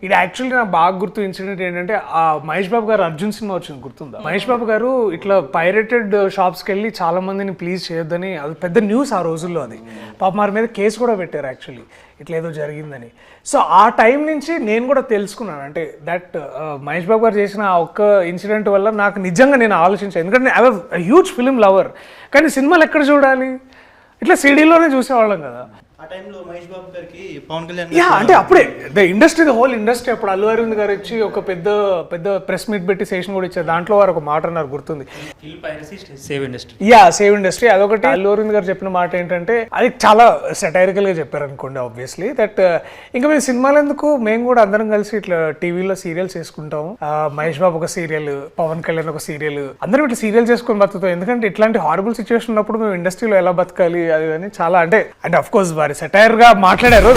ఇది యాక్చువల్లీ నాకు బాగా గుర్తు ఇన్సిడెంట్ ఏంటంటే ఆ మహేష్ బాబు గారు అర్జున్ సినిమా వచ్చింది గుర్తుందా? మహేష్ బాబు గారు ఇట్లా పైరేటెడ్ షాప్స్కి వెళ్ళి చాలా మందిని ప్లీజ్ చేయొద్దని, అది పెద్ద న్యూస్ ఆ రోజుల్లో. అది పాప వారి మీద కేసు కూడా పెట్టారు యాక్చువల్లీ, ఇట్లా ఏదో జరిగిందని. సో ఆ టైం నుంచి నేను కూడా తెలుసుకున్నాను, అంటే దట్ మహేష్ బాబు గారు చేసిన ఆ ఒక్క ఇన్సిడెంట్ వల్ల నాకు నిజంగా నేను ఆలోచించాను. ఎందుకంటే I was huge film lover, కానీ సినిమాలు ఎక్కడ చూడాలి, ఇట్లా సిడీలోనే చూసేవాళ్ళం కదా. ఆ టైంలో మహేష్ బాబు గారికి పవన్ కళ్యాణ్ యా అంటే అప్పుడే the industry, the whole industry, అప్పుడు అల్లు అరవింద్ గారు వచ్చి ఒక పెద్ద పెద్ద ప్రెస్ మీట్ పెట్టి సెషన్ కూడా ఇచ్చారు. దాంట్లో వారు ఒక మాట అన్నారు గుర్తుంది, save industry. Yeah save industry. అదొకటి. అల్లు అరవింద్ గారు చెప్పిన మాట ఏంటంటే, అది చాలా సెటైరికల్ గా చెప్పారు అనుకోండి ఆబ్వియస్లీ, దట్ ఇంకా మేము సినిమాలు ఎందుకు, మేము కూడా అందరం కలిసి ఇట్లా టీవీలో సీరియల్స్ చేసుకుంటాం, మహేష్ బాబు ఒక సీరియల్, పవన్ కళ్యాణ్ ఒక సీరియల్, అందరం ఇట్లా సీరియల్ చేసుకొని బతుకుతాం. ఎందుకంటే ఇట్లాంటి హారబుల్ సిచ్యువేషన్ ఉన్నప్పుడు మేము ఇండస్ట్రీలో ఎలా బతకాలి అది అని చాలా, అంటే అఫ్ కోర్స్ వారి సెటైర్ గా మాట్లాడారు.